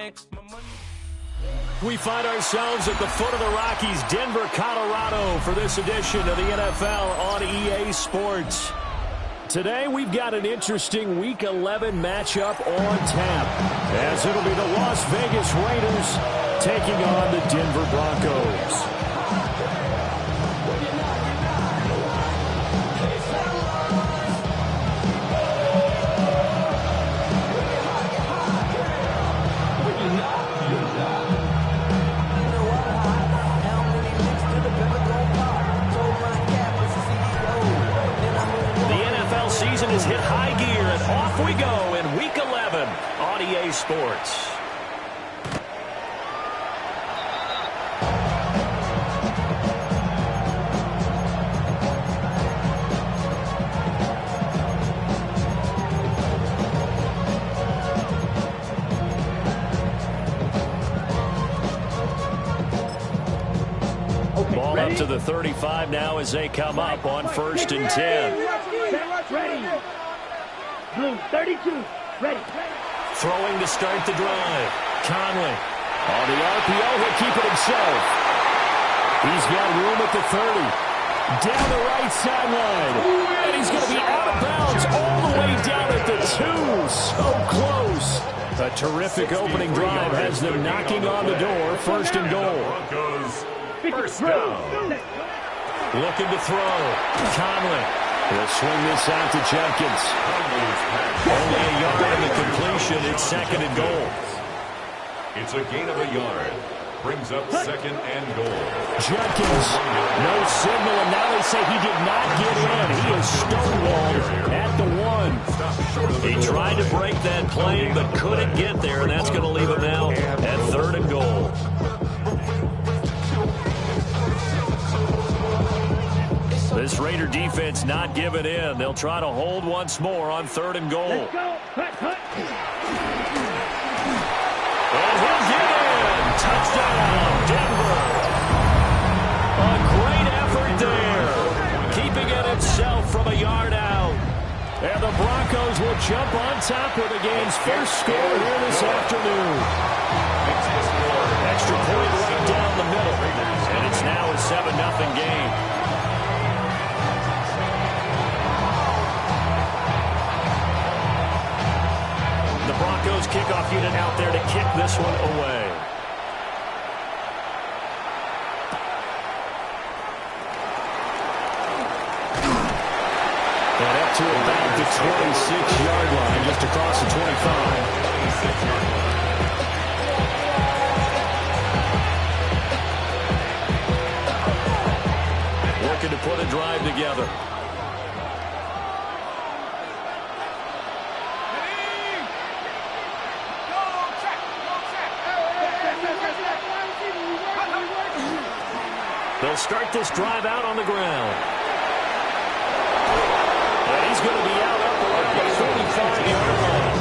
Thanks. We find ourselves at the foot of the Rockies, Denver, Colorado, for this edition of the NFL on EA Sports. Today, we've got an interesting Week 11 matchup on tap, as it'll be the Las Vegas Raiders taking on the Denver Broncos. Is hit high gear, and off we go in Week 11 on EA Sports. Ball up to the 35 now as they come up on 1st and 10. Ready. Blue, 32. Ready. Throwing to start the drive. Conley. On the RPO, he'll keep it himself. He's got room at the 30. Down the right sideline. And he's going to be out of bounds all the way down at the 2. So close. A terrific opening drive has them knocking on the door. 1st and goal. First down. Looking to throw. Conley. He'll swing this out to Jenkins. Only a yard in the completion. It's 2nd and goal. It's a gain of a yard. Brings up 2nd and goal. Jenkins, no signal, and now they say he did not get in. He is stonewalled at the 1. He tried to break that plane, but couldn't get there, and that's going to leave him now at 3rd and goal. This Raider defense not giving in. They'll try to hold once more on 3rd and goal. Let's go. Hut. And he'll get in. Touchdown, Denver. A great effort there. Keeping it himself from a yard out. And the Broncos will jump on top with the game's first score here this afternoon. Extra point right down the middle. And it's now a 7-0 game. Broncos kickoff unit out there to kick this one away. And up to about the 26-yard line, just across the 25. Looking to put a drive together. They'll start this drive out on the ground. And he's going to be out up around the 35-yard line.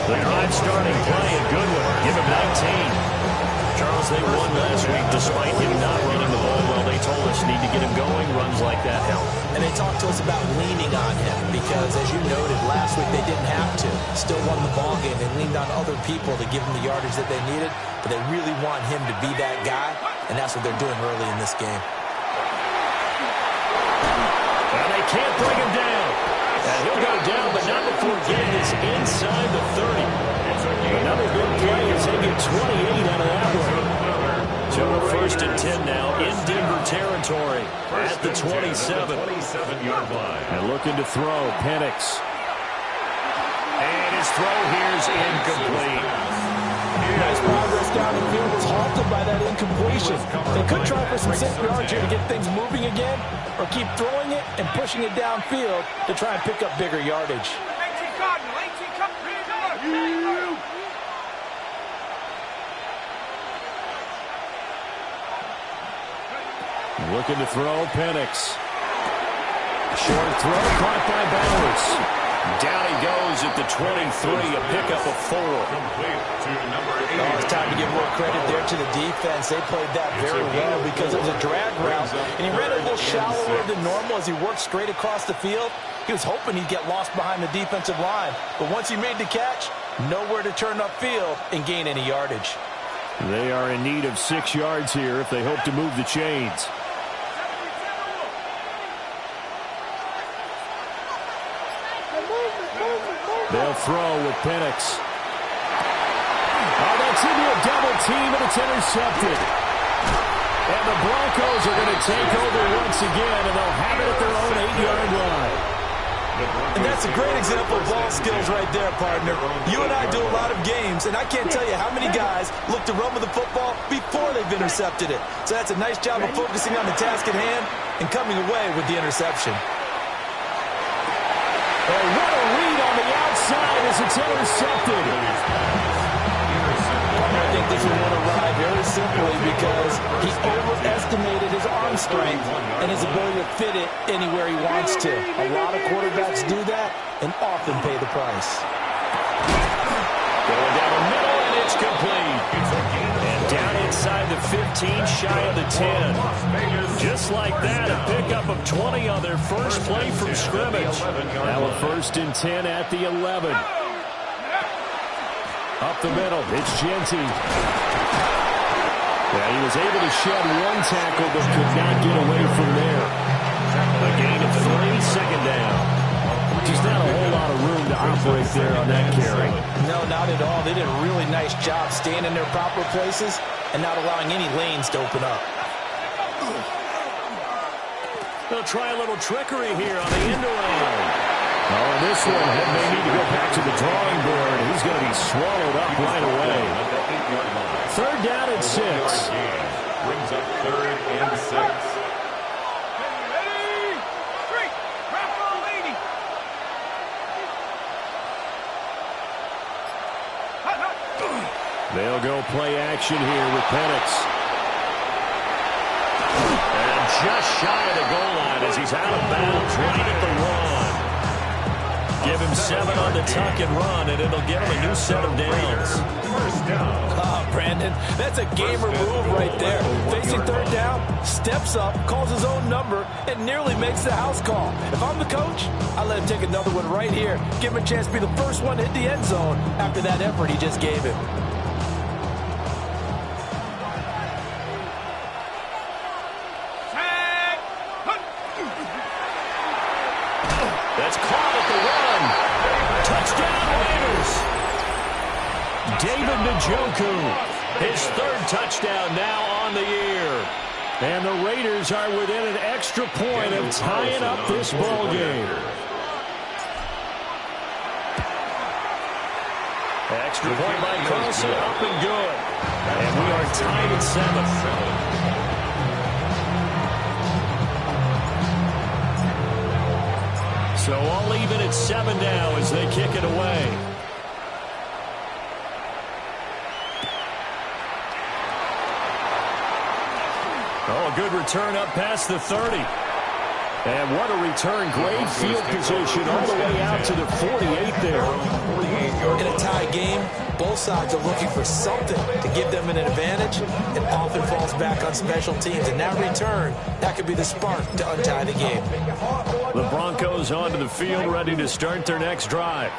The drive starting play, a good one. Give him 19. Charles, they won last week despite him not running the ball well. They told us need to get him going. Runs like that help. And they talked to us about leaning on him because, as you noted, last week they didn't have to. Still won the ball game. They leaned on other people to give them the yardage that they needed, but they really want him to be that guy, and that's what they're doing early in this game. And they can't bring him down. And he'll go down, but not before getting this inside the 30. Another good play as they get 28 out of that one. So a 1st and 10 now in Denver territory at the 27. 27-yard line. And looking to throw, Penix. And his throw here's incomplete. Nice progress down the field was halted by that incompletion. They could try for some safe yards here to get things moving again, or keep throwing it and pushing it downfield to try and pick up bigger yardage. Looking to throw, Penix. Short throw, caught by Bowers. Down he goes at the 23, a pickup of 4. Complete to number 8. Oh, it's time to give more credit there to the defense. They played that very well because it was a drag route, and he ran a little shallower than normal as he worked straight across the field. He was hoping he'd get lost behind the defensive line, but once he made the catch, Nowhere to turn upfield and gain any yardage. They are in need of 6 yards here if they hope to move the chains. They'll throw with Penix. Oh, that's into a double team, and it's intercepted. And the Broncos are going to take over once again, and they'll have it at their own 8-yard line. And that's a great example of ball skills right there, partner. You and I do a lot of games, and I can't tell you how many guys look to run with the football before they've intercepted it. So that's a nice job of focusing on the task at hand and coming away with the interception. Oh, what a read on the outside as it's intercepted. I think this is going to ride very simply because he overestimated his arm strength and his ability to fit it anywhere he wants to. A lot of quarterbacks do that and often pay the price. Going down the middle, and it's complete. And down inside the 15, shy of the 10. Just like that, a pickup of 20 on their first play from scrimmage. Now a 1st and 10 at the 11. Up the middle, it's Genty. Yeah, he was able to shed 1 tackle, but could not get away from there. A gain of 3, 2nd down. Just not a whole lot of room to operate there on that carry. No, not at all. They did a really nice job staying in their proper places and not allowing any lanes to open up. They'll try a little trickery here on the end around. Oh, and this one may need to go back to the drawing board. He's going to be swallowed up right away. 3rd down and 6. Brings up 3rd and 6. They'll go play action here with Penix. And just shy of the goal line as he's out of bounds right at the 1. Give him 7 on the tuck and run, and it'll give him a new set of downs. Ah, Brandon, that's a gamer move right there. Facing 3rd down, steps up, calls his own number, and nearly makes the house call. If I'm the coach, I let him take another one right here. Give him a chance to be the first one to hit the end zone after that effort he just gave him. That's caught at the run. Touchdown, Raiders. David Njoku, his 3rd touchdown now on the year. And the Raiders are within an extra point of tying up this ball game. Extra point by Carlson, up and good. And we are tied at 7. So all even at 7 now as they kick it away. Oh, a good return up past the 30. And what a return. Great field position all the way out to the 48 there. In a tie game, both sides are looking for something to give them an advantage. It often falls back on special teams. And that return, that could be the spark to untie the game. The Broncos onto the field, ready to start their next drive.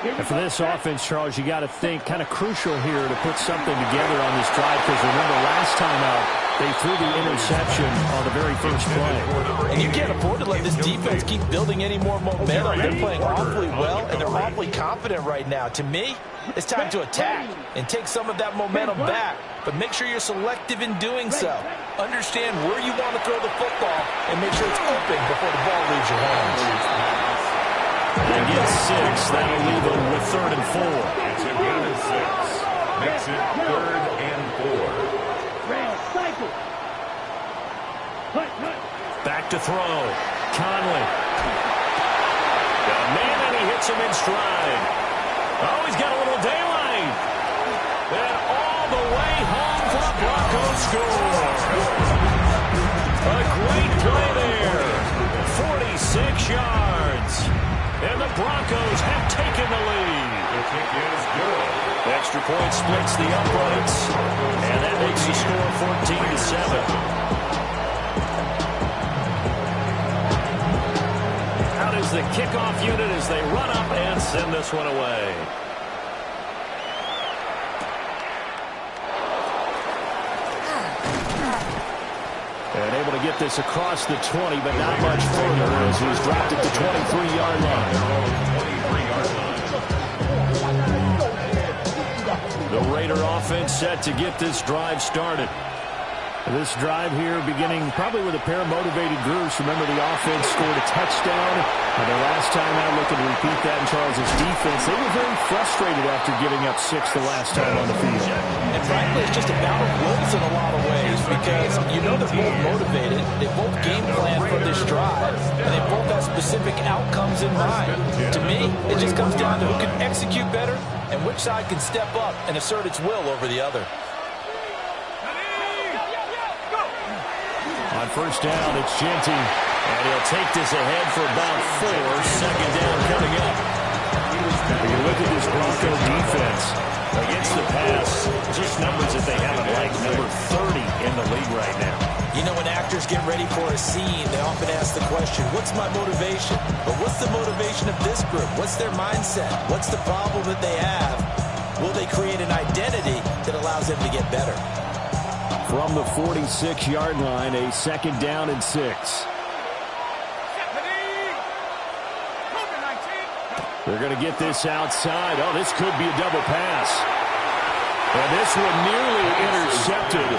And for this offense, Charles, you got to think kind of crucial here to put something together on this drive, because remember last time out, they threw the interception on the very first play. And you can't afford to let this defense keep building any more momentum. They're playing awfully well, and they're awfully confident right now. To me, it's time to attack and take some of that momentum back. But make sure you're selective in doing so. Understand where you want to throw the football and make sure it's open before the ball leaves your hands. They get 6. That'll leave them with 3rd and 4. It's a gain of 6. Makes it 3rd and 4. Back to throw. Conley. Got a man, and he hits him in stride. Oh, he's got a little daylight. And all the way home for the Broncos score. A great play there. 46 yards. And the Broncos have taken the lead. The kick is good. Extra point splits the uprights. And that makes the score 14-7. Out is the kickoff unit as they run up and send this one away. And able to get this across the 20, but not much further as he's dropped at the 23-yard line. The Raider offense set to get this drive started. This drive here beginning probably with a pair of motivated groups. Remember, the offense scored a touchdown. And the last time out, looking to repeat that in Charles' defense, they were very frustrated after giving up 6 the last time on the field. And frankly, it's just a battle of wills in a lot of ways because you know they're both motivated. They both game plan for this drive, and they both have specific outcomes in mind. To me, it just comes down to who can execute better and which side can step up and assert its will over the other. On first down, it's Genty, and he'll take this ahead for about 4. Second down coming up. When you look at this Bronco defense against the pass, just numbers that they haven't liked, number 30 in the league right now. You know, when actors get ready for a scene, they often ask the question, what's my motivation? But what's the motivation of this group? What's their mindset? What's the problem that they have? Will they create an identity that allows them to get better? From the 46-yard line, a second down and 6. They're going to get this outside. Oh, this could be a double pass. And this one nearly intercepted.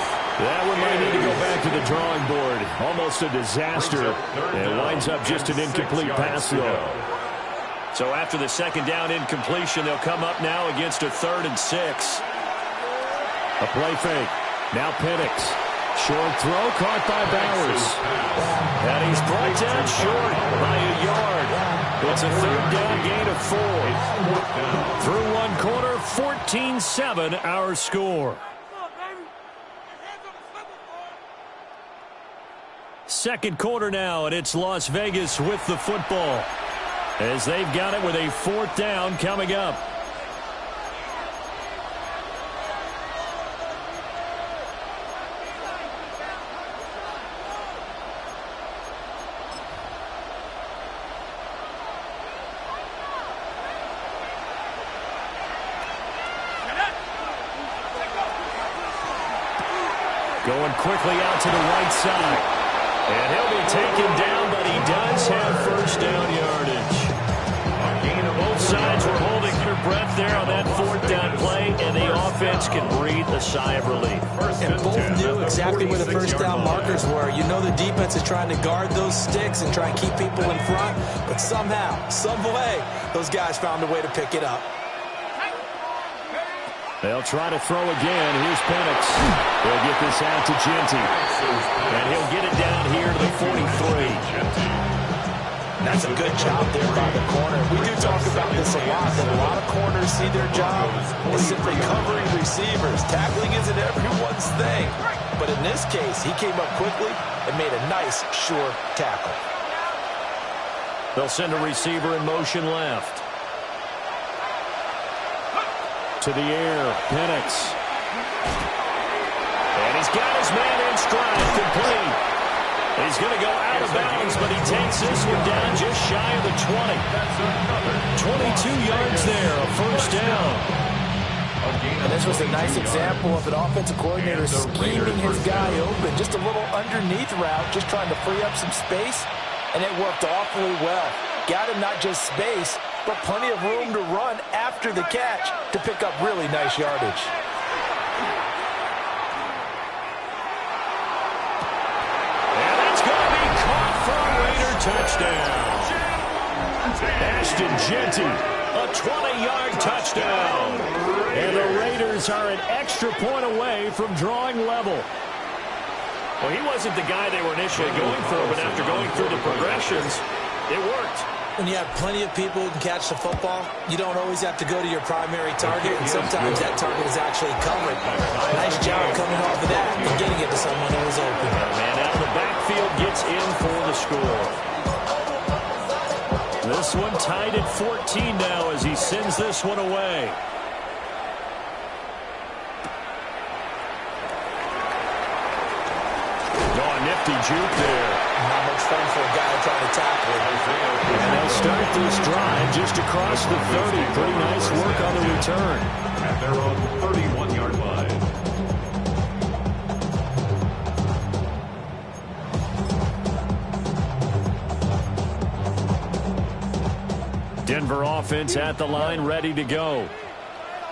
That one might need to go back to the drawing board. Almost a disaster. It winds up just an incomplete pass, though. So after the second down incompletion, they'll come up now against a 3rd and 6. A play fake. Now Penix. Short throw caught by Bowers. And he's brought down short by a yard. It's a 3rd down gain of 4. Through one quarter, 14-7 our score. Second quarter now, and it's Las Vegas with the football as they've got it with a 4th down coming up. Going quickly out to the right side. And he'll be taken down, but he does have first down yardage. Both sides were holding their breath there on that 4th down play, and the offense can breathe a sigh of relief. And both knew exactly where the first down markers were. You know the defense is trying to guard those sticks and try and keep people in front, but somehow, some way, those guys found a way to pick it up. They'll try to throw again. Here's Penix. They'll get this out to Genty. And he'll get it down here to the 43. That's a good job there by the corner. We do talk about this a lot, that a lot of corners see their job as simply covering receivers. Tackling isn't everyone's thing. But in this case, he came up quickly and made a nice, sure tackle. They'll send a receiver in motion left. To the air, Penix. And he's got his man in stride, complete. He's going to go out of bounds, but he takes this one down just shy of the 20. 22 yards there, a first down. And this was a nice example of an offensive coordinator scheming his guy open. Just a little underneath route, just trying to free up some space, and it worked awfully well. Got him not just space, but plenty of room to run after the catch to pick up really nice yardage. And that's going to be caught for a Raider touchdown. Ashton Genty, a 20-yard touchdown. And the Raiders are an extra point away from drawing level. Well, he wasn't the guy they were initially going for, but after going through the progressions, it worked. When you have plenty of people who can catch the football, you don't always have to go to your primary target, and sometimes that target is actually covered. Nice job coming off of that and getting it to someone who was open. Man out of the backfield gets in for the score. This one tied at 14 now as he sends this one away. Nifty juke there. Not much fun for a guy trying to tackle it. And they'll start this drive just across the 30. Pretty nice work on the return. At their own 31-yard line. Denver offense at the line, ready to go.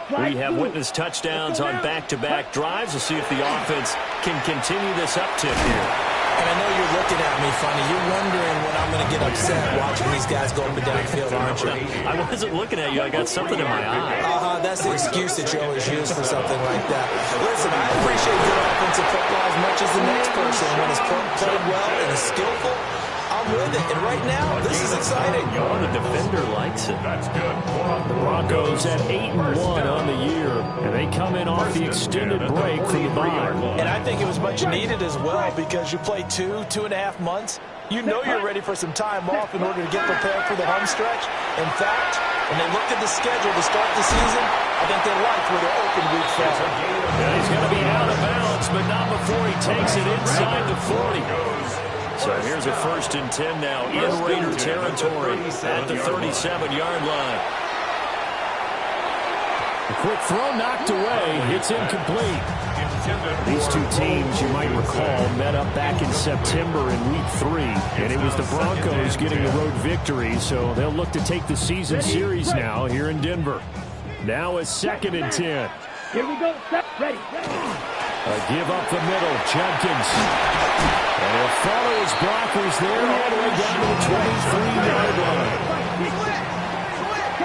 We have witnessed touchdowns on back-to-back drives. We'll see if the offense can continue this uptick here. And I know you're looking at me funny. You're wondering when I'm going to get upset watching these guys go up and down the field, aren't you? I wasn't looking at you. I got something in my eye. That's the excuse that you always use for something like that. Listen, I appreciate good offensive football as much as the next person. When it's played well and is skillful, I'm with it. And right now, this is exciting. Oh, the defender likes it. That's good. The Broncos at 8-1 on the year, and they come in off the extended break from the bye. And I think it was much needed as well because you play 2.5 months. You know you're ready for some time off in order to get prepared for the home stretch. In fact, when they looked at the schedule to start the season, I think they liked where their open week fell. Yeah, he's going to be out of bounds, but not before he takes it inside the 40. So here's a 1st and 10 now in Raider territory at the 37-yard line. A quick throw knocked away. It's incomplete. These two teams, you might recall, met up back in September in Week 3, and it was the Broncos getting the road victory, so they'll look to take the season series now here in Denver. Now a 2nd and 10. Here we go. Ready. A give up the middle, Judkins. And he'll follow his blockers there all the way down to the 23-yard line.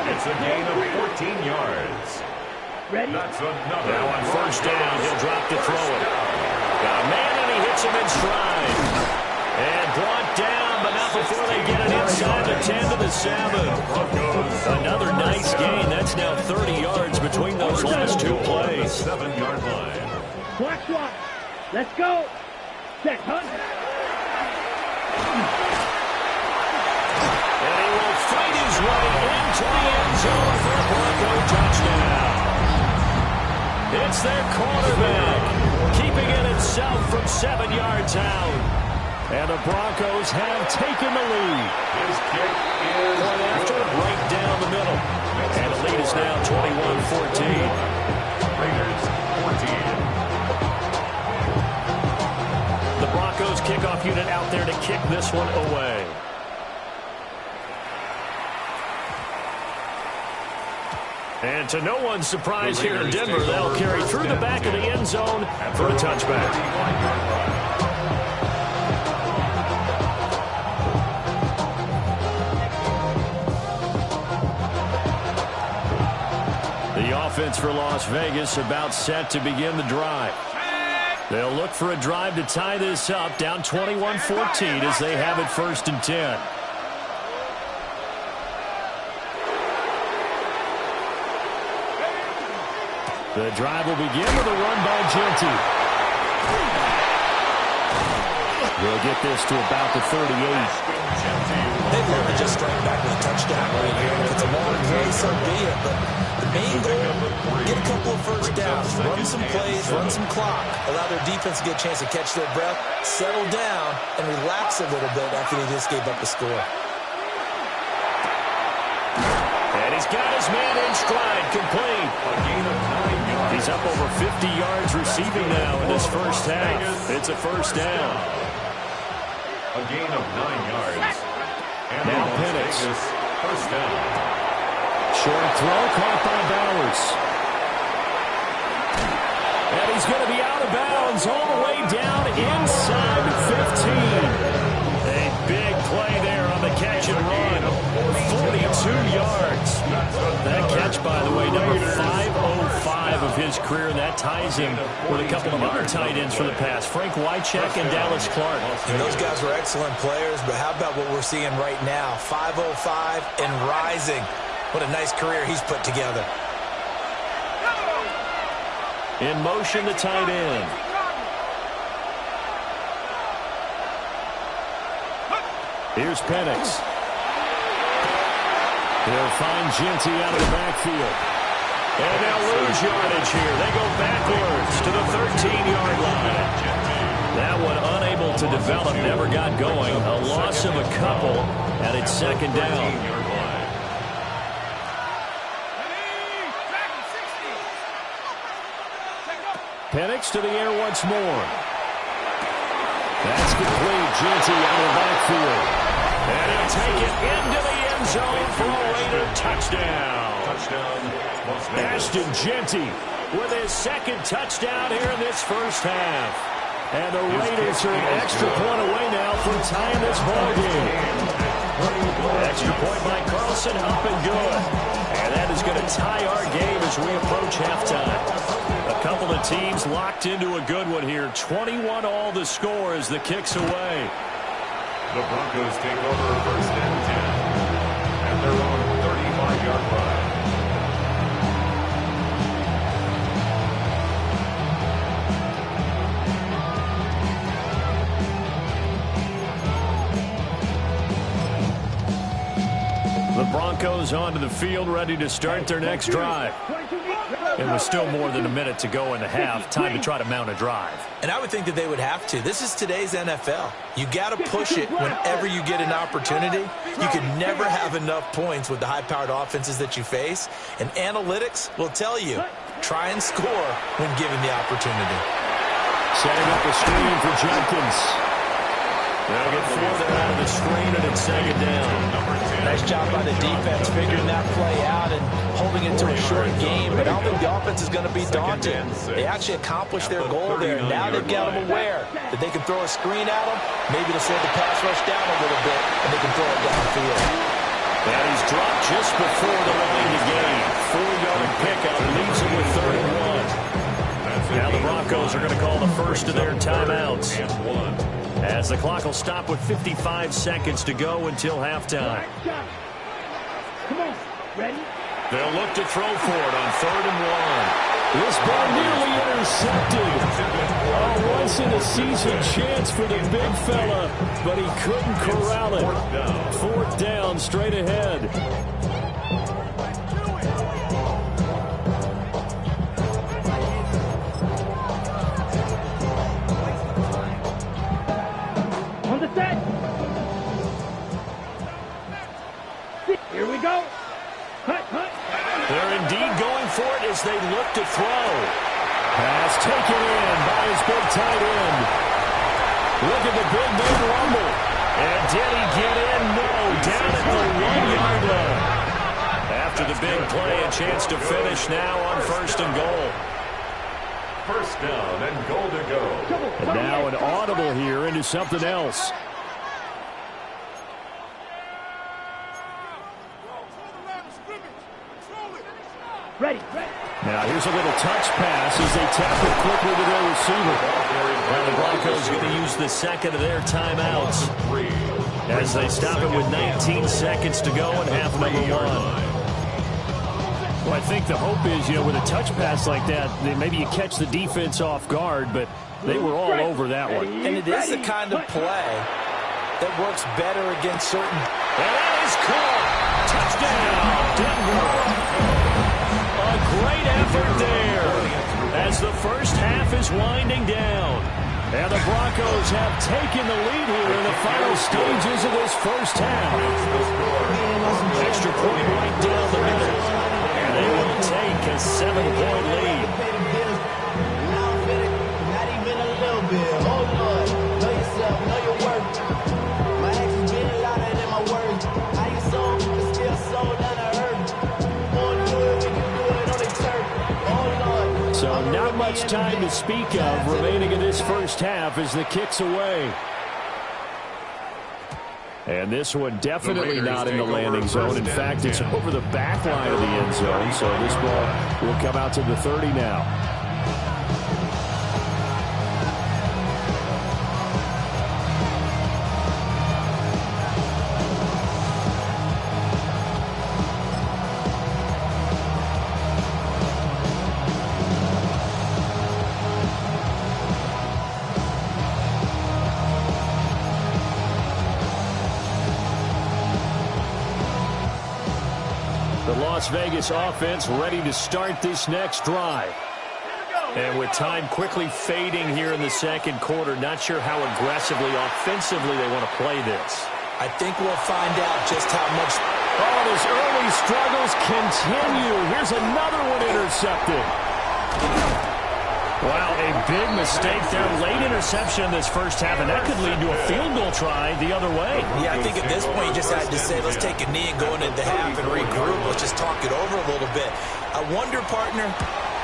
It's a gain of 14 yards. Ready. That's another. Now on 1st down, he'll drop to throw it. Got a man, and he hits him in stride. And brought down, but not before they get it inside the 10 to the 7. Another nice gain. That's now 30 yards between those last two plays. 7-yard line. Clock. Let's go. Set, hunt. And he will fight his way into the end zone for a Bronco touchdown. It's their quarterback, keeping it himself from 7 yards out. And the Broncos have taken the lead. His kick is One after, right down the middle. And the lead is now 21-14. Raiders 14. The Broncos kickoff unit out there to kick this one away. And to no one's surprise here in Denver, they'll carry through the back of the end zone for a touchback. The offense for Las Vegas about set to begin the drive. They'll look for a drive to tie this up, down 21-14 as they have it 1st and 10. The drive will begin with a run by Genty. We'll get this to about the 38. They'd love to just strike back with a touchdown right here. If it's a long play, so be it. But the main goal, get a couple of 1st downs, run some plays, run some clock, allow their defense to get a chance to catch their breath, settle down, and relax a little bit after they just gave up the score. And he's got his man in stride, complete. He's up over 50 yards receiving now in his 1st half. It's a 1st down. A gain of 9 yards. And now Penix. 1st down. Short throw caught by Bowers. And he's going to be out of bounds all the way down inside the 15. A big play there on the catch and run. 42 yards. That catch, by the way, number 505 of his career. That ties him with a couple of other tight ends for the past, Frank Wycheck and Dallas Clark. And those guys were excellent players, but how about what we're seeing right now? 505 and rising. What a nice career he's put together. In motion, the tight end. Here's Penix. He'll find Genty out of the backfield. And they'll lose yardage here. They go backwards to the 13-yard line. That one unable to develop, never got going. A loss of a couple, and it's 2nd down. Penix to the air once more. That's complete. Genty out of the backfield. And he'll take it into the end zone for a Raider touchdown. Ashton Jeanty with his second touchdown here in this first half. And the Raiders are an extra point away now from tying this ball game. Extra point by Carlson, up and good. And that is going to tie our game as we approach halftime. A couple of teams locked into a good one here. 21 all the score as the kick's away. The Broncos take over first and 10 at their own 35-yard line. The Broncos onto the field, ready to start their next drive. And with still more than a minute to go in the half, time to try to mount a drive. And I would think that they would have to. This is today's NFL. You got to push it whenever you get an opportunity. You can never have enough points with the high-powered offenses that you face. And analytics will tell you, try and score when given the opportunity. Setting up a screen for Jenkins. They'll get 4 there out of the screen, and it's second down. Nice job by the defense figuring that play out and holding it to a short game. But I don't think the offense is going to be daunted. They actually accomplished their goal there. Now they've got them aware that they can throw a screen at them. Maybe to slow the pass rush down a little bit, and they can throw it downfield. And he's dropped just before the line to gain. 4-yard pickup leaves him with 31. Now the Broncos are going to call the first of their timeouts, as the clock will stop with 55 seconds to go until halftime. Come on, ready? They'll look to throw for it on 3rd and 1. This ball nearly intercepted. A once-in-a-season chance for the big fella, but he couldn't corral it. 4th down, straight ahead. On the set. Here we go. Cut, cut. They're indeed going for it as they look to throw. Pass taken in by his big tight end. Look at the big man rumble. And did he get in? No. Down at the 1-yard line. After the big play, a chance to finish now on 1st and goal. First down and goal to go. And now an audible here into something else. Ready, ready. Now here's a little touch pass as they tap it quickly to their receiver. Now the Broncos going to use the second of their timeouts as they stop it with 19 seconds to go in half number 1. Well, I think the hope is, with a touch pass like that, maybe you catch the defense off guard, but they were all over that one. And it is the kind of play that works better against certain. And that is caught. Touchdown, Denver. A great effort there as the first half is winding down. And the Broncos have taken the lead here in the final stages of this first half. Extra point right down the middle. And they will take a 7-point lead. Not even a little bit. Oh, Lord. Know yourself. Know your worth. My actions been louder than my words. How you sold, but still sold down to earth. Won't do it when you do it on the turf. Oh, Lord. So not much time to speak of remaining in this first half as the kick's away. And this one definitely not in the landing zone. In fact, it's over the back line of the end zone. So this ball will come out to the 30 now. The Las Vegas offense ready to start this next drive. And with time quickly fading here in the second quarter, not sure how aggressively, offensively they want to play this. I think we'll find out just how much. Oh, his early struggles continue. Here's another one intercepted. Wow, a Big mistake there. Late interception in this first half, and that could lead to a field goal try the other way. Yeah, I think at this point you just had to say, let's take a knee and go into the half and regroup. Let's just talk it over a little bit. I wonder, partner,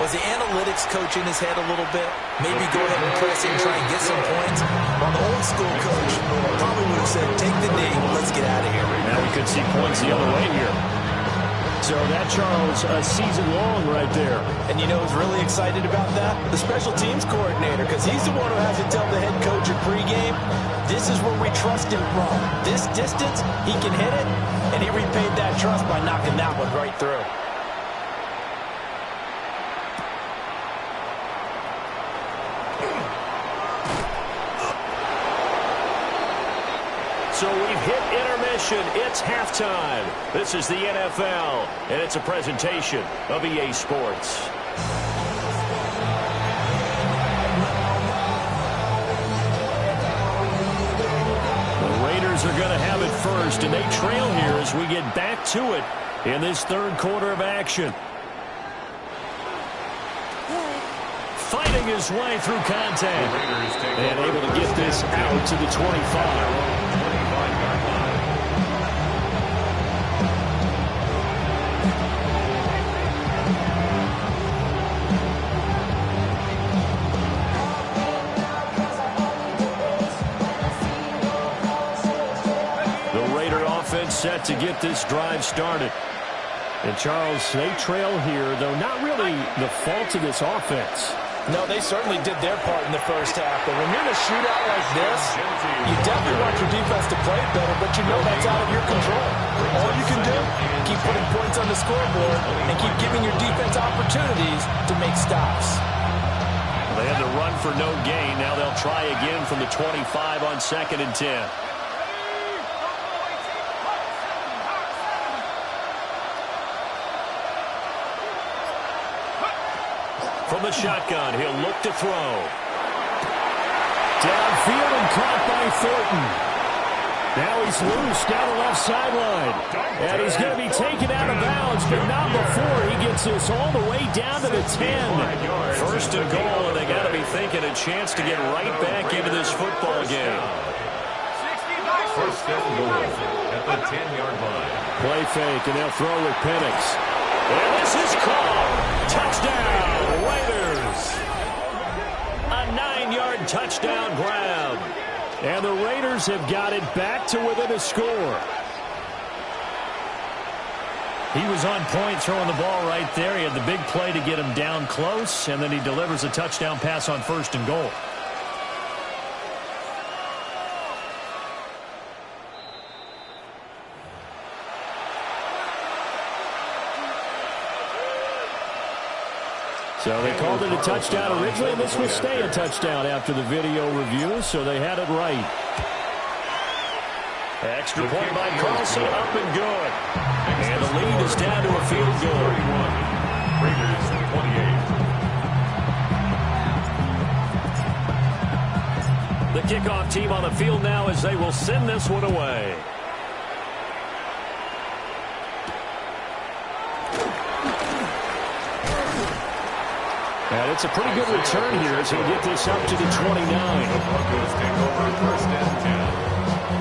was the analytics coach in his head a little bit? Maybe go ahead and press it and try and get some points? While the old school coach probably would have said, take the knee, let's get out of here. Now we could see points the other way here. So that, Charles, a season long right there. And you know who's really excited about that? The special teams coordinator, because he's the one who has to tell the head coach at pregame, this is where we trust him from. This distance, he can hit it, and he repaid that trust by knocking that one right through. So we've hit intermission. It's halftime. This is the NFL, and it's a presentation of EA Sports. The Raiders are going to have it first, and they trail here as we get back to it in this third quarter of action. Fighting his way through contact and able to get this out to the 25. Set to get this drive started. And Charles, they trail here, though not really the fault of this offense. No, they certainly did their part in the first half. But when you're in a shootout like this, you definitely want your defense to play better, but you know that's out of your control. All you can do, keep putting points on the scoreboard and keep giving your defense opportunities to make stops. They had to run for no gain. Now they'll try again from the 25 on 2nd and 10. From the shotgun, he'll look to throw. Downfield and caught by Thornton. Now he's loose down the left sideline. And he's going to be taken out of bounds, but not before he gets this all the way down to the 10. First and goal, and they got to be thinking a chance to get right back into this football game. First and goal at the 10-yard line. Play fake, and they'll throw with Penix. And this is caught. Touchdown, Raiders. A 9-yard touchdown grab. And the Raiders have got it back to within a score. He was on point throwing the ball right there. He had the big play to get him down close, and then he delivers a touchdown pass on 1st and goal. So they called it a touchdown originally, and this will stay a touchdown after the video review, so they had it right. Extra point by Carlson, up and good. And the lead is down to a field goal. Raiders 28. The kickoff team on the field now as they will send this one away. And it's a pretty good return here as he'll get this up to the 29. The Broncos take over 1st and 10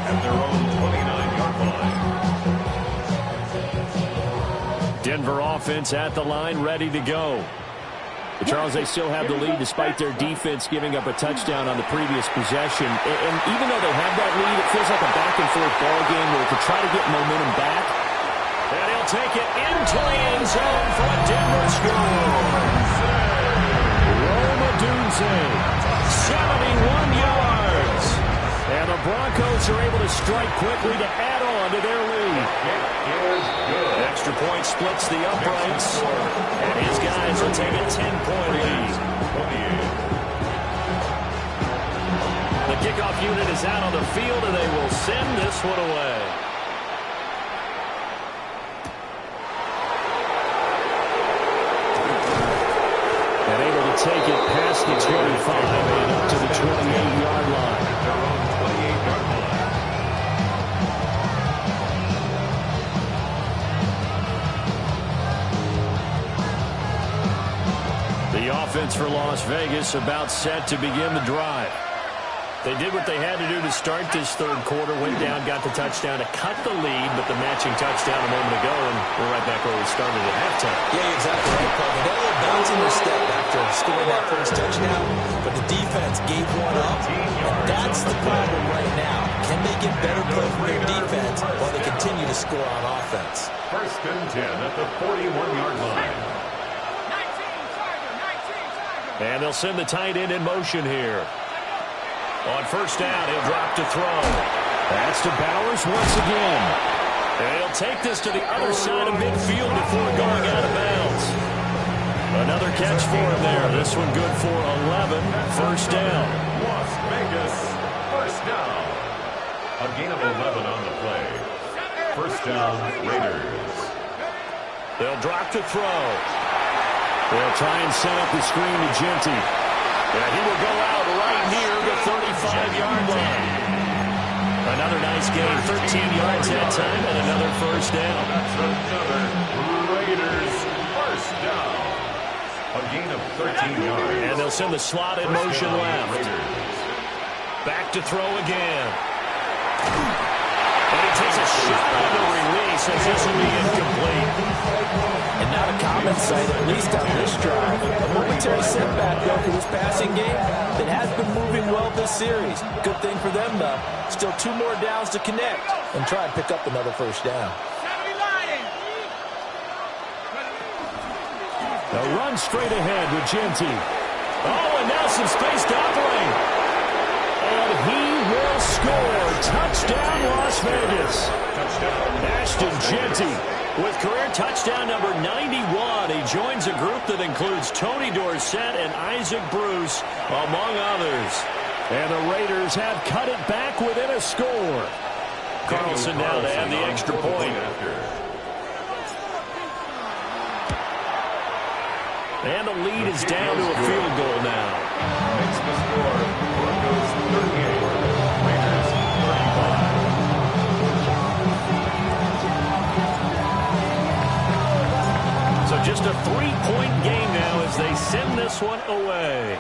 at their own 29-yard line. Denver offense at the line, ready to go. But Charles, they still have the lead despite their defense giving up a touchdown on the previous possession. And even though they have that lead, it feels like a back-and-forth ball game where to try to get momentum back. And he'll take it into the end zone for a Denver score. 71 yards. And the Broncos are able to strike quickly to add on to their lead. Extra point splits the uprights. And his guys will take a 10-point lead. The kickoff unit is out on the field, and they will send this one away. And able to take it past the 25 and up to the 28-yard line. The offense offense for Las Vegas about set to begin the drive. They did what they had to do to start this third quarter, went down, got the touchdown to cut the lead, but the matching touchdown a moment ago, and we're right back where we started at halftime. Yeah, exactly right, Paul. They got a little bounce in their step after scoring that first touchdown, but the defense gave one up, and that's the problem right now. Can they get better play from their defense while they continue to score on offense? First and 10 at the 41-yard line. And they'll send the tight end in motion here. On first down, he'll drop to throw. That's to Bowers once again. And he'll take this to the other side of midfield before going out of bounds. Another catch for him there. This one good for 11. First down. Las Vegas, first down. A gain of 11 on the play. First down, Raiders. They'll drop to throw. They'll try and set up the screen to Genty. And he will go out right near the 35-yard line. Another nice gain, 13 yards that time, and another first down. That's another Raiders first down. A gain of 13 yards. And they'll send the slot in motion left. Back to throw again. And he takes a shot on the release as this will be incomplete. And not a common sight, at least on this drive. A momentary setback, though, for this passing game that has been moving well this series. Good thing for them, though. Still 2 more downs to connect and try and pick up another first down. A run straight ahead with Genty. Oh, and now some space to operate. And he will score. Touchdown, Las Vegas. Ashton Genty with career touchdown number 91. He joins a group that includes Tony Dorsett and Isaac Bruce, among others. And the Raiders have cut it back within a score. Carlson now to add the extra point. And the lead is down to a field goal now. Makes the score. Broncos 38. Raiders 35. So just a 3-point game now as they send this one away.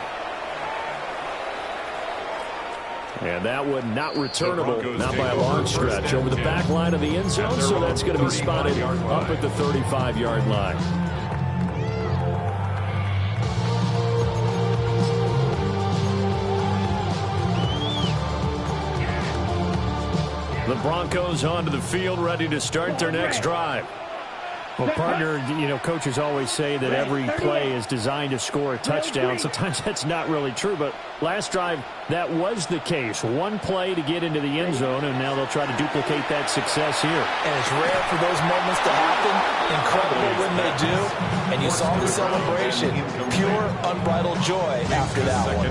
And that one not returnable, not by a long stretch, over the back line of the end zone, so that's going to be spotted up at the 35-yard line. The Broncos onto the field, ready to start their next drive. Well, partner, you know, coaches always say that every play is designed to score a touchdown. Sometimes that's not really true, but last drive, that was the case. One play to get into the end zone, and now they'll try to duplicate that success here. And it's rare for those moments to happen. Incredible when they do. And you saw the celebration. Pure, unbridled joy after that one.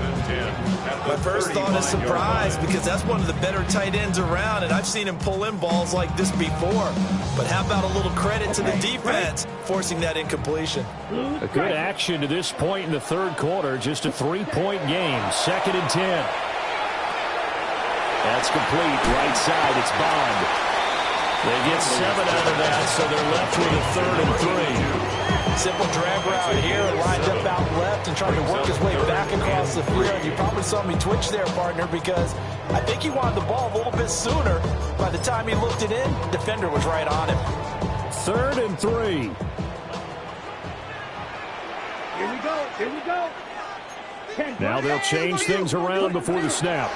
My first thought is surprise, because that's one of the better tight ends around, and I've seen him pull in balls like this before. But how about a little credit to the defense forcing that incompletion? A good action to this point in the third quarter. Just a 3-point game. 2nd and 10. That's complete. Right side, it's Bond. They get 7 out of that, so they're left with a 3rd and 3. Simple drag route here, lined up out left and trying to work his way back across the field. You probably saw me twitch there, partner, because I think he wanted the ball a little bit sooner. By the time he looked it in, defender was right on him. 3rd and 3. Here we go. Here we go. Now they'll change things around before the snap.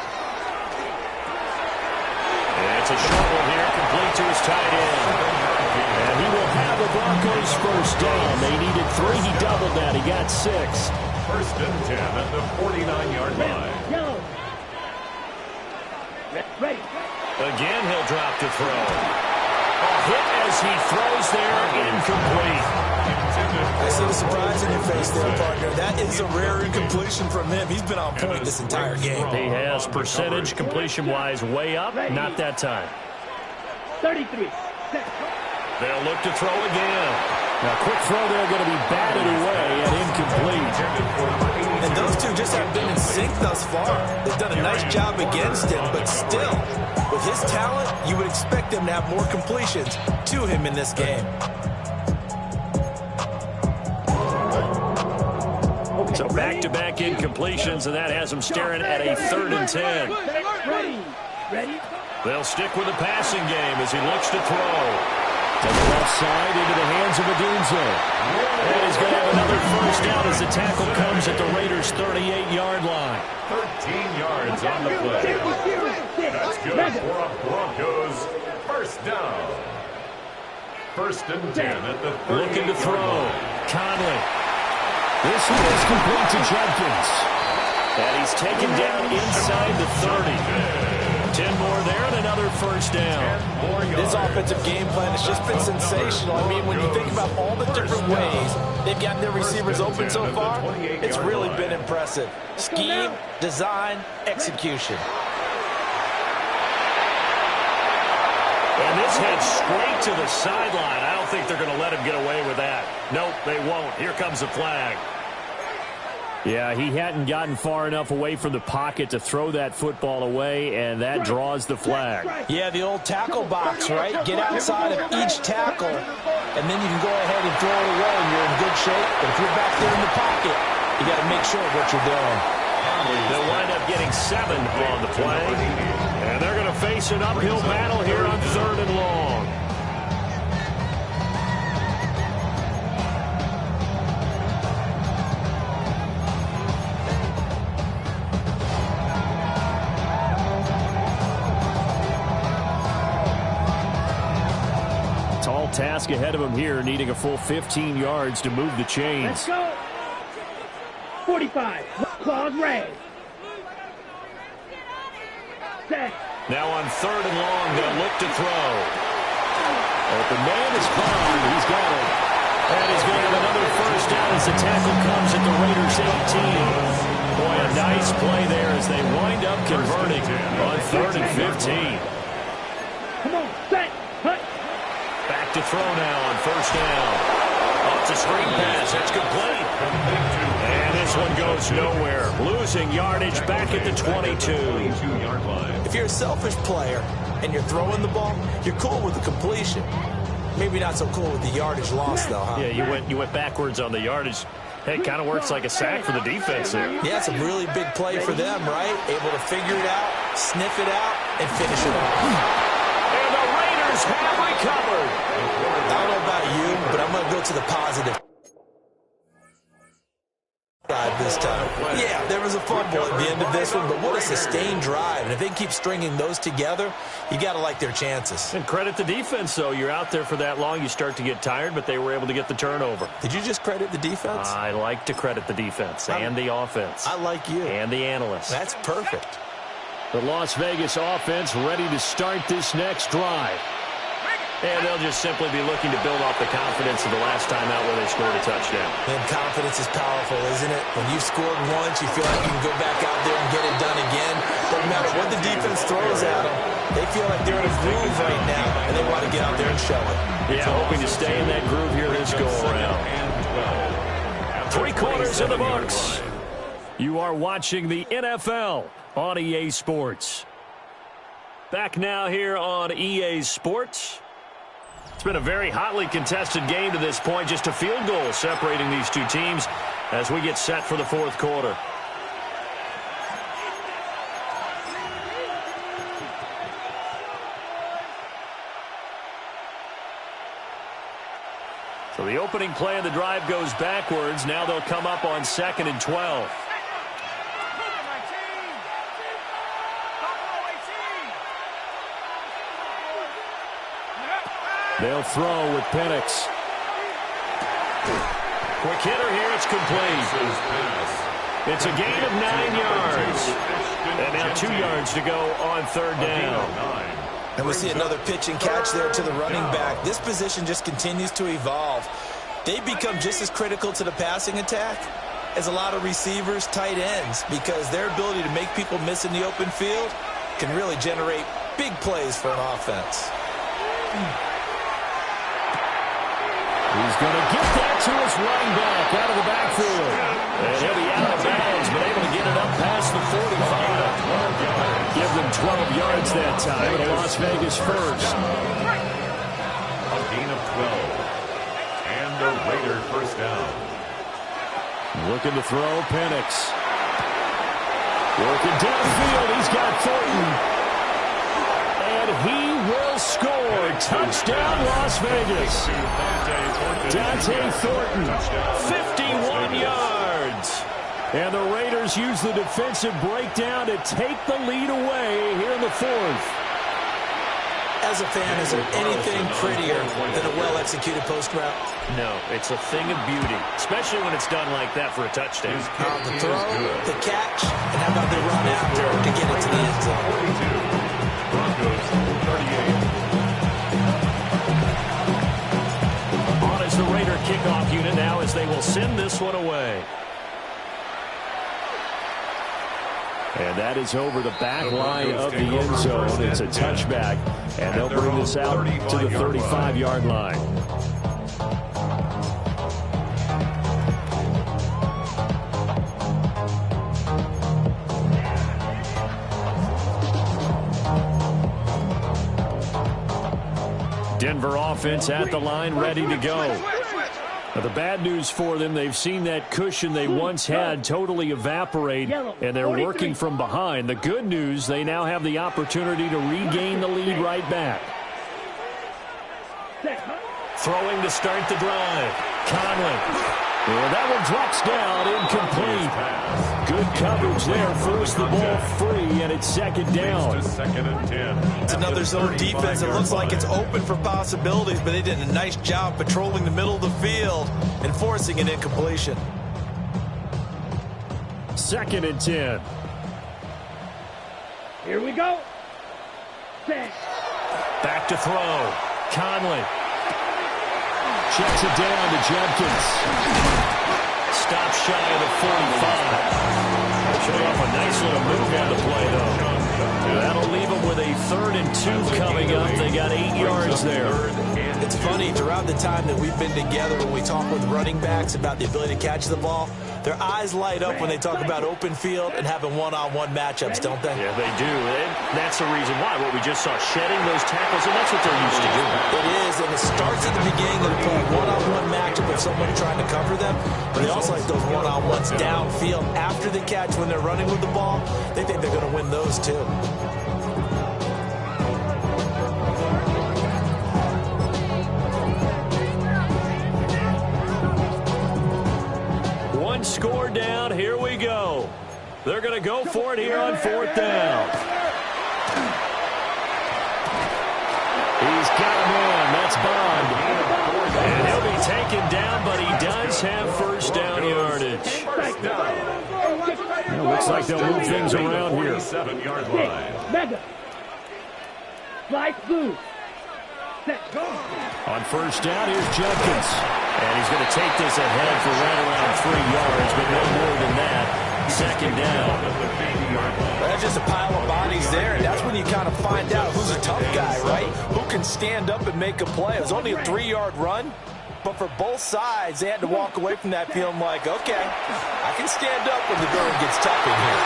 And it's a short one here, complete to his tight end. And he will have the Broncos first down. They needed 3. He doubled that. He got 6. First and 10 at the 49-yard line. Yellow. Ready. Again, he'll drop to throw. A hit as he throws there, incomplete. I see the surprise in your face there, partner. That is a rare incompletion from him. He's been on point this entire game. He has percentage completion-wise way up. Not that time. 33. They'll look to throw again. Now, quick throw there going to be batted away and incomplete. And those two just have been in sync thus far. They've done a nice job against him, but still, with his talent, you would expect him to have more completions to him in this game. So back back-to-back incompletions, and that has them staring at a 3rd and 10. Ready? They'll stick with the passing game as he looks to throw. To the left side into the hands of Odunze. And he's going to have another first down as the tackle comes at the Raiders' 38-yard line. 13 yards on the play. That's good for a Broncos first down. 1st and 10 at the 38. Looking to throw. Conley. This one is complete to Judkins. And he's taken down inside the 30. 10 more there and another first down. This offensive game plan has just been sensational. I mean, when you think about all the different ways they've gotten their receivers open so far, it's really been impressive. Scheme, design, execution. And this heads straight to the sideline. I don't think they're going to let him get away with that. Nope, they won't. Here comes the flag. Yeah, he hadn't gotten far enough away from the pocket to throw that football away, and that draws the flag. Yeah, the old tackle box, right? Get outside of each tackle, and then you can go ahead and throw it away, and you're in good shape. But if you're back there in the pocket, you got to make sure of what you're doing. They'll wind up getting 7 on the play, and they're going to face an uphill battle here on 3rd and long. Task ahead of him here, needing a full 15 yards to move the chains. Let's go. 45. Claws raised. Set. Now on 3rd and long, they'll look to throw. Open man is found. He's got it. And he's going to have another first down as the tackle comes at the Raiders' 18. Boy, a nice play there as they wind up converting on 3rd and 15. Come on, set. Hut. Back to throw now on 1st down. Off the screen pass. That's complete. And this one goes nowhere. Losing yardage back at the 22. If you're a selfish player and you're throwing the ball, you're cool with the completion. Maybe not so cool with the yardage loss, though, huh? Yeah, you went backwards on the yardage. Hey, it kind of works like a sack for the defense there. Yeah, it's a really big play for them, right? Able to figure it out, sniff it out, and finish it off. And the Raiders have recovered. I don't know about you, but I'm going to go to the positive side this time. Yeah, there was a fumble at the end of this one, but what a sustained drive. And if they keep stringing those together, you got to like their chances. And credit the defense, though. You're out there for that long, you start to get tired, but they were able to get the turnover. Did you just credit the defense? I like to credit the defense and the offense. I like you. And the analysts. That's perfect. The Las Vegas offense ready to start this next drive. And they'll just simply be looking to build off the confidence of the last time out where they scored a touchdown. And confidence is powerful, isn't it? When you've scored once, you feel like you can go back out there and get it done again. Doesn't matter what the defense throws at them. They feel like they're in a groove right now, and they want to get out there and show it. Yeah, hoping to stay in that groove here this go-around. 3 quarters in the books. You are watching the NFL on EA Sports. Back now here on EA Sports. It's been a very hotly contested game to this point. Just a field goal separating these two teams as we get set for the 4th quarter. So the opening play of the drive goes backwards. Now they'll come up on 2nd and 12. They'll throw with Penix. Quick hitter here. It's complete. It's a gain of 9 yards. And now 2 yards to go on 3rd down. And we see another pitch and catch there to the running back. This position just continues to evolve. They become just as critical to the passing attack as a lot of receivers, tight ends, because their ability to make people miss in the open field can really generate big plays for an offense. He's going to get that to his running back out of the backfield. And he'll be out of bounds, but able to get it up past the 45. Give them 12 yards that time, and Las Vegas first. A gain of 12. And a Raider first down. Looking to throw, Penix. Working downfield, he's got Thornton. And he will score. Touchdown, Las Vegas. Dante Thornton, 51 yards. And the Raiders use the defensive breakdown to take the lead away here in the fourth. As a fan, is there anything prettier than a well-executed post route? No, it's a thing of beauty, especially when it's done like that for a touchdown. The throw, the catch, and how about the run after to get it to the end zone? Broncos 38. On is the Raider kickoff unit now as they will send this one away. And that is over the back line of the end zone. It's a touchback, and they'll bring this out to the 35-yard line. Denver offense at the line, ready to go. Now, the bad news for them, they've seen that cushion they once had totally evaporate, and they're working from behind. The good news, they now have the opportunity to regain the lead right back. Throwing to start the drive. Conley. And that one drops down, incomplete. Good coverage there, forced the ball free, and it's second down. It's another zone defense. It looks like it's open for possibilities, but they did a nice job patrolling the middle of the field and forcing an incompletion. Second and 10. Here we go. Set. Back to throw. Conley. Checks it down to Jenkins. Stop shy of the 45. Showing off a nice little move on the play, though. That'll leave them with a 3rd and 2 coming up. They got 8 yards there. It's funny, throughout the time that we've been together, when we talk with running backs about the ability to catch the ball, their eyes light up when they talk about open field and having one-on-one matchups, don't they? Yeah, they do. And that's the reason why. What we just saw, shedding those tackles, and that's what they're used to doing. It is, and it starts at the beginning of the play. One-on-one matchup with someone trying to cover them, but they also like those one-on-ones downfield after the catch when they're running with the ball. They think they're going to win those, too. Score down. Here we go. They're going to go for it here on 4th down. He's got him in. That's Bond. And he'll be taken down, but he does have first down yardage. It looks like they'll move things around here. 47-yard line. Mega. Slice blue. Set. Go. On first down, here's Jenkins. And he's going to take this ahead for right around 3 yards, but no more than that. Second down. That's just a pile of bodies there, and that's when you kind of find out who's a tough guy, right? Who can stand up and make a play. It was only a 3-yard run, but for both sides, they had to walk away from that feeling like, okay, I can stand up when the going gets tough in here.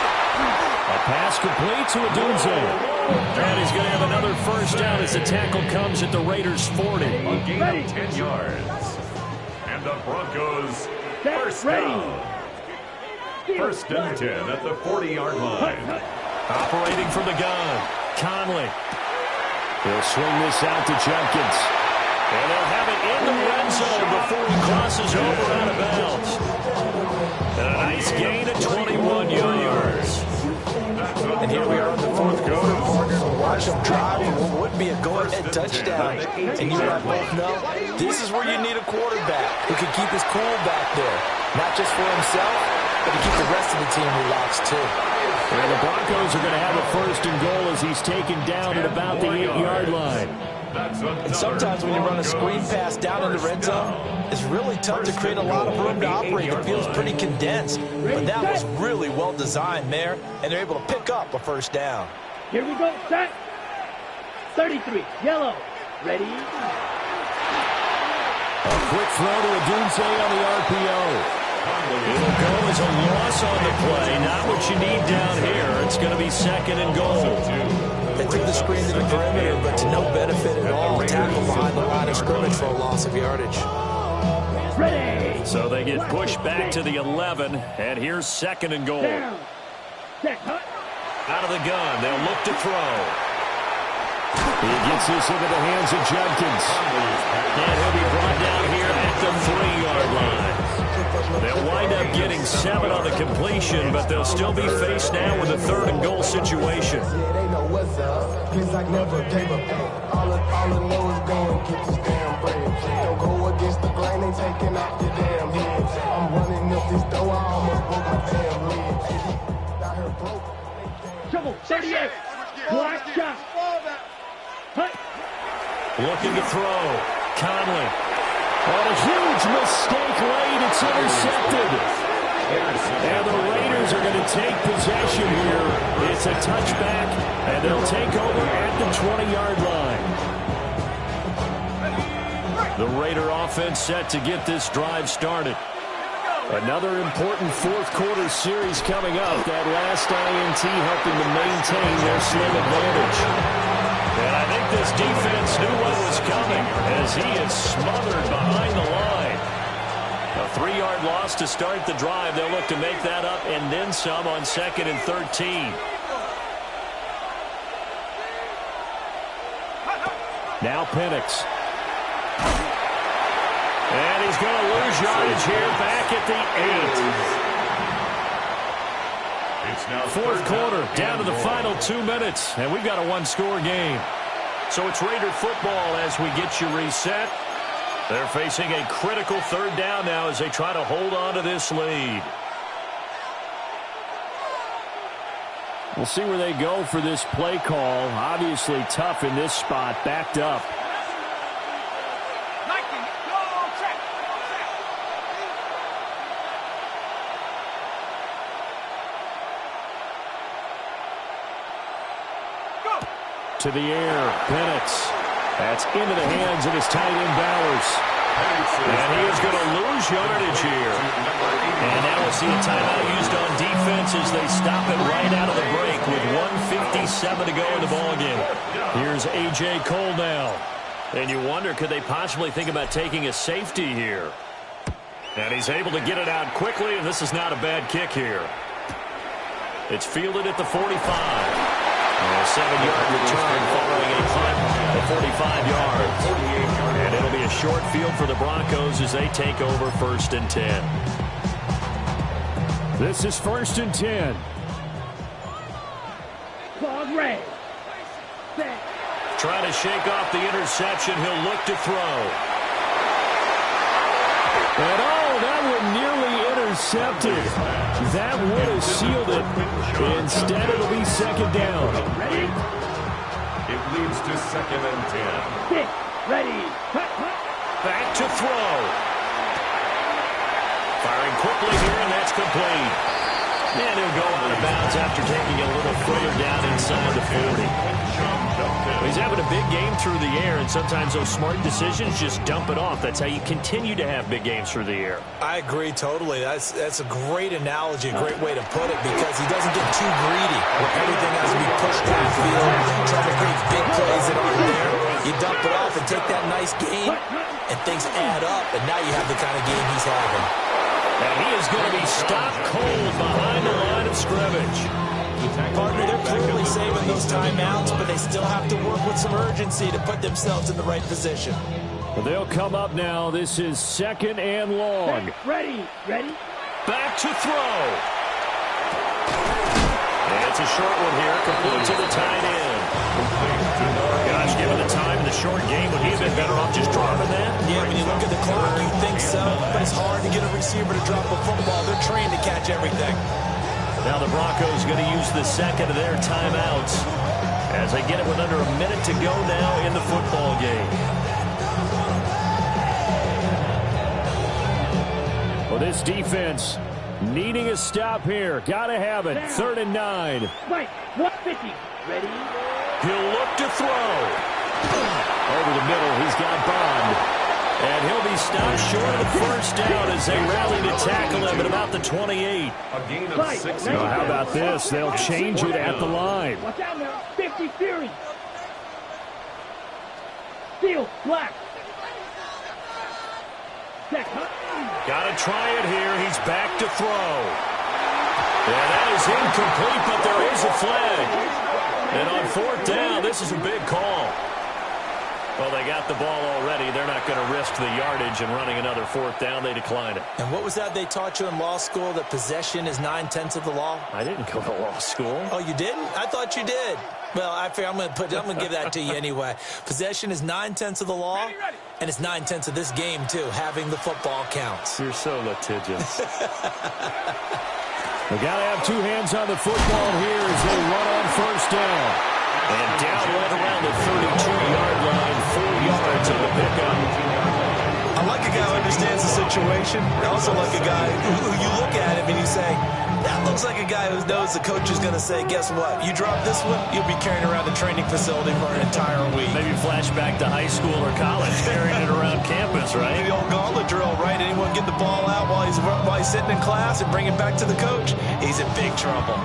A pass complete to Odunze. And he's going to have another first down as the tackle comes at the Raiders' 40. A gain of 10 yards. And the Broncos first down. First and 10 at the 40-yard line. Operating from the gun, Conley. He'll swing this out to Jenkins. And they'll have it in the red zone before he crosses over out of bounds. And a nice gain of 21 yards. And here we are in the 4th quarter, partner. Watch them drive what would be a go-ahead touchdown. And you and I both know this is where you need a quarterback who can keep his cool back there. Not just for himself, but to keep the rest of the team relaxed, too. And the Broncos are going to have a first and goal as he's taken down at about the 8-yard line. And sometimes when you run a screen pass down in the red zone, it's really tough to create a lot of room to operate. It feels pretty condensed. But that was really well designed there, and they're able to pick up a first down. Here we go. Set. 33. Yellow. Ready. A quick throw to Odunze on the RPO. It'll go as a loss on the play. Not what you need down here. It's going to be second and goal. They threw the screen to the perimeter, but to no benefit at all. Tackle behind the line of scrimmage for a loss of yardage. Ready. So they get pushed back to the 11, and here's 2nd and goal. Down. Set. Hut. Out of the gun, they'll look to throw. He gets this into the hands of Judkins. And he'll be brought down here at the 3-yard line. They'll wind up getting 7 on the completion, but they'll still be faced now with a 3rd and goal situation. Yeah, they know what's up. Kids like never gave up. All I know is go and get this damn bread. Don't go against the grain, they taking off your damn head. I'm running up this door, I almost broke my damn leg. Out here broke. Trouble. 38. Black shot. Hut. Looking to throw. Conley. On a huge mistake late. It's intercepted. And the Raiders are going to take possession here. It's a touchback, and they'll take over at the 20-yard line. The Raider offense set to get this drive started. Another important fourth-quarter series coming up. That last INT helping to maintain their slim advantage. And I think this defense knew what was coming as he is smothered behind the line. A 3-yard loss to start the drive. They'll look to make that up and then some on 2nd and 13. Now Penix. And he's going to lose yardage here back at the 8. It's now Fourth quarter, down to the final 2 minutes, and we've got a one-score game. So it's Raider football as we get you reset. They're facing a critical 3rd down now as they try to hold on to this lead. We'll see where they go for this play call. Obviously tough in this spot, backed up. To the air, Penix. That's into the hands of his tight end, Bowers. And he is going to lose yardage here. And now we'll see a timeout used on defense as they stop it right out of the break with 1:57 to go in the ballgame. Here's A.J. Cole now. And you wonder, could they possibly think about taking a safety here? And he's able to get it out quickly, and this is not a bad kick here. It's fielded at the 45. A 7-yard return following a punt of 45 yards. And it'll be a short field for the Broncos as they take over 1st and 10. This is 1st and 10. Fog red. Set. Trying to shake off the interception. He'll look to throw. And that one nearly intercepted. That would have sealed it. Instead, it'll be 2nd down. Ready. It leads to 2nd and 10. Stick. Ready. Hut, hut. Back to throw. Firing quickly here, and that's complete. And he'll go out of bounds after taking a little further down inside the 40. He's having a big game through the air, and sometimes those smart decisions just dump it off. That's how you continue to have big games through the air. I agree totally. That's a great analogy, a great way to put it, because he doesn't get too greedy where everything has to be pushed downfield, trying to create big plays that aren't there. You dump it off and take that nice gain, and things add up, and now you have the kind of game he's having. And he is going to be stopped cold behind the line of scrimmage. Partner, they're clearly saving those timeouts, but they still have to work with some urgency to put themselves in the right position. They'll come up now. This is 2nd and long. Ready. Ready. Back to throw. And it's a short one here, complete to the tight end. Gosh, given the time in the short game, would he have been better off just dropping that? Yeah, when you look at the clock, you think so, but it's hard to get a receiver to drop a football. They're trained to catch everything. Now the Broncos going to use the 2nd of their timeouts as they get it with under a minute to go now in the football game. Well, this defense needing a stop here. Got to have it. 3rd and 9. Right. 150. Ready. He'll look to throw. Over the middle, he's got Bond. And he'll be stopped short of the 1st down as they rally to tackle him at about the 28. A gain of 6 Now, how about this? They'll change it at the line. Watch out now. 50 Fury. Steel. Black. Set. Hut. Got to try it here. He's back to throw. And that is incomplete, but there is a flag. And on 4th down, this is a big call. Well, they got the ball already. They're not going to risk the yardage and running another 4th down. They decline it. And what was that they taught you in law school, that possession is 9/10 of the law? I didn't go to law school. Oh, you didn't? I thought you did. Well, I'm going to give that to you anyway. Possession is 9/10 of the law, and it's 9/10 of this game, too. Having the football counts. You're so litigious. They got to have 2 hands on the football here as they run on 1st down. And down right around the 32-yard line, 4 yards of the pickup. I like a guy who understands the situation. I also like a guy who you look at him and you say, that looks like a guy who knows the coach is going to say, guess what? You drop this one, you'll be carrying around the training facility for an entire week. Maybe flashback to high school or college, carrying it around campus, right? The old gauntlet drill, right? Anyone get the ball out while he's sitting in class and bring it back to the coach? He's in big trouble.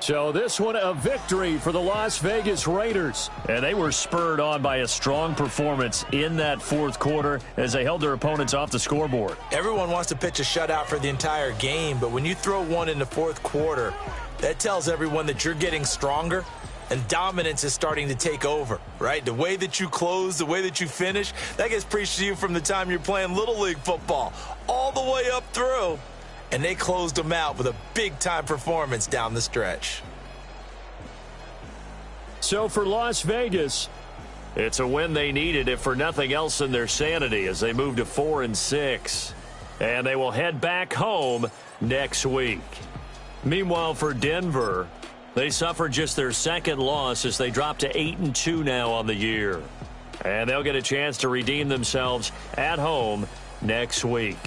So this one a victory for the Las Vegas Raiders. And they were spurred on by a strong performance in that 4th quarter as they held their opponents off the scoreboard. Everyone wants to pitch a shutout for the entire game, but when you throw one in the 4th quarter, that tells everyone that you're getting stronger and dominance is starting to take over, right? The way that you close, the way that you finish, that gets preached to you from the time you're playing Little League football all the way up through. And they closed them out with a big-time performance down the stretch. So for Las Vegas, it's a win they needed, if for nothing else in their sanity, as they move to 4-6. And they will head back home next week. Meanwhile, for Denver, they suffered just their 2nd loss as they drop to 8-2 now on the year. And they'll get a chance to redeem themselves at home next week.